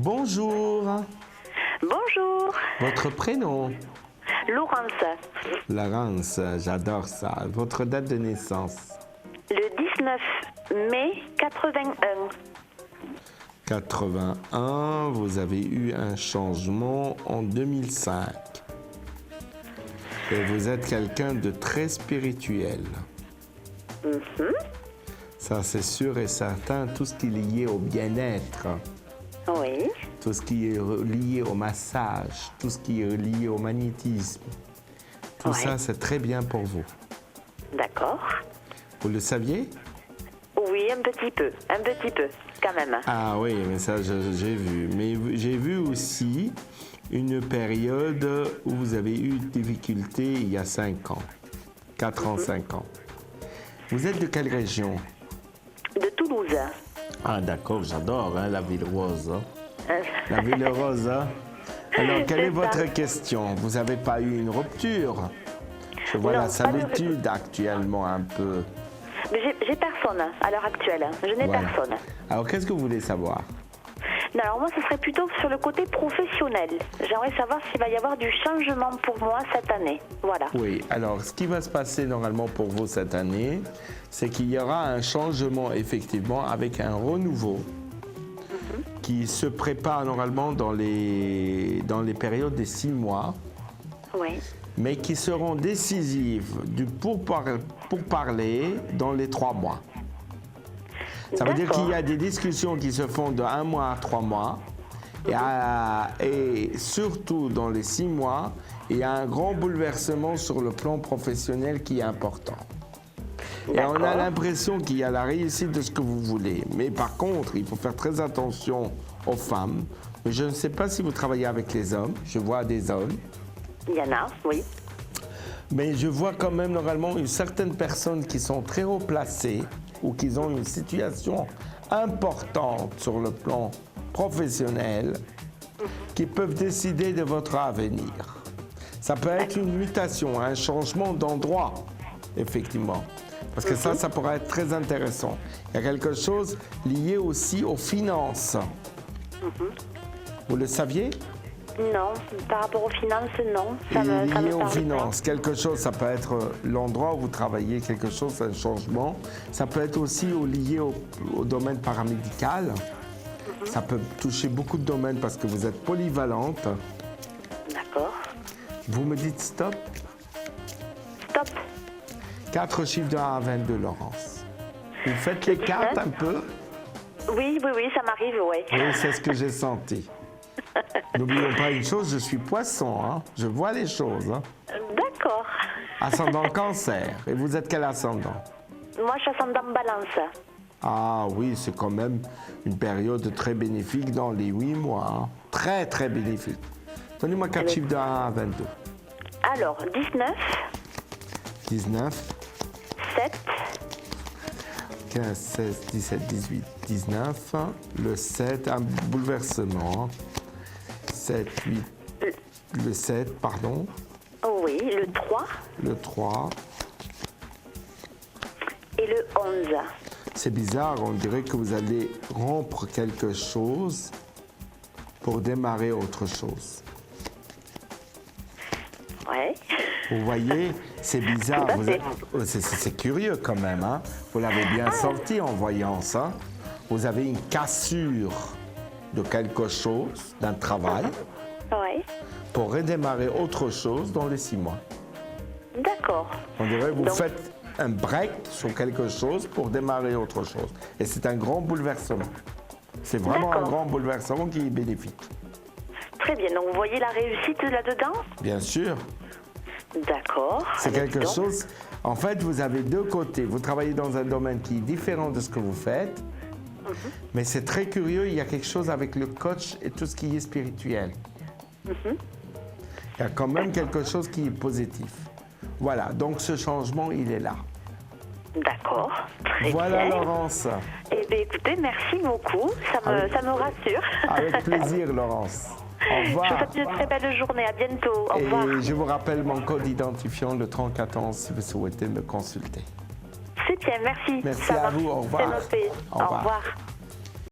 Bonjour. Bonjour, Votre prénom? Laurence, Laurence, j'adore ça. Votre date de naissance? le 19 mai 81. 81, vous avez eu un changement en 2005. Et vous êtes quelqu'un de très spirituel. Ça, c'est sûr et certain, tout ce qui est lié au bien-être, Oui, tout ce qui est lié au massage, tout ce qui est lié au magnétisme, tout Ouais. ça, c'est très bien pour vous. d'accord. Vous le saviez? Oui, un petit peu, quand même. Ah oui, mais ça, j'ai vu. Mais j'ai vu aussi une période où vous avez eu des difficultés il y a 5 ans. 4 ans, 5 ans. Vous êtes de quelle région? De Toulouse. Ah d'accord, j'adore hein, la ville rose. La ville rose. Alors, quelle est C'est ça. votre question? Vous n'avez pas eu une rupture? Je vois Non, la pas de solitude actuellement un peu. Mais j'ai personne à l'heure actuelle. Je n'ai Voilà. personne. Alors, qu'est-ce que vous voulez savoir? Non, alors moi, ce serait plutôt sur le côté professionnel. J'aimerais savoir s'il va y avoir du changement pour moi cette année. Voilà. Oui, alors ce qui va se passer normalement pour vous cette année, c'est qu'il y aura un changement effectivement avec un renouveau qui se prépare normalement dans les périodes des 6 mois, Oui, mais qui seront décisives pour parler dans les 3 mois. Ça veut dire D'accord. qu'il y a des discussions qui se font de 1 mois à 3 mois. Et surtout dans les 6 mois, il y a un grand bouleversement sur le plan professionnel qui est important. Et on a D'accord. l'impression qu'il y a la réussite de ce que vous voulez. Mais par contre, il faut faire très attention aux femmes. Je ne sais pas si vous travaillez avec les hommes. Je vois des hommes. il y en a, oui. Mais je vois quand même normalement une certaine personnes qui sont très haut placées ou qui ont une situation importante sur le plan professionnel qui peuvent décider de votre avenir. Ça peut être une mutation, un changement d'endroit, effectivement. Parce que ça pourrait être très intéressant. Il y a quelque chose lié aussi aux finances. Vous le saviez? Non, par rapport aux finances, non. Ça me Lié parle aux pas. finances. Quelque chose, ça peut être l'endroit où vous travaillez, quelque chose, un changement. Ça peut être aussi lié au domaine paramédical. Ça peut toucher beaucoup de domaines parce que vous êtes polyvalente. D'accord. Vous me dites stop. Stop. 4 chiffres de 1 à 22, Laurence. Vous faites les cartes un peu? Oui, ça m'arrive, oui. Oui, c'est ce que j'ai senti. N'oublions pas une chose, je suis poisson, hein. Je vois les choses. Hein. D'accord. Ascendant cancer. Et vous êtes quel ascendant? Moi, je suis ascendant balance. Ah oui, c'est quand même une période très bénéfique dans les 8 mois. Hein. Très, très bénéfique. Donnez-moi 4 chiffres de 1 à 22. Alors, 19, 19, 7, 15, 16, 17, 18, 19. Le 7, un bouleversement. 7, 8, le 7, pardon. oh oui, le 3 Le 3. et le 11. C'est bizarre, on dirait que vous allez rompre quelque chose pour démarrer autre chose. Ouais. Vous voyez, c'est bizarre. Tout à fait. C'est curieux quand même. Hein? Vous l'avez bien sorti en voyant ça. Vous avez une cassure de quelque chose, d'un travail, Ouais. pour redémarrer autre chose dans les 6 mois. D'accord. On dirait que vous Donc- faites un break sur quelque chose pour démarrer autre chose. Et c'est un grand bouleversement. C'est vraiment un D'accord. grand bouleversement qui est bénéfique. Très bien. Donc, vous voyez la réussite là-dedans? Bien sûr. D'accord. C'est Alors, quelque donc, chose. En fait, vous avez deux côtés. Vous travaillez dans un domaine qui est différent de ce que vous faites, mais c'est très curieux. Il y a quelque chose avec le coach et tout ce qui est spirituel. Il y a quand même quelque chose qui est positif. Voilà. Donc, ce changement, il est là. D'accord. Très Voilà, bien. Laurence. Eh bien, écoutez, merci beaucoup. Ça me rassure. Avec plaisir, Laurence. Au Je vous revoir. souhaite une très belle journée. À bientôt. Au revoir. Et je vous rappelle mon code identifiant, le 3014, si vous souhaitez me consulter. C'est bien, merci. Merci Ça à marche. vous. Au revoir. C'est noté. Au Au revoir. revoir.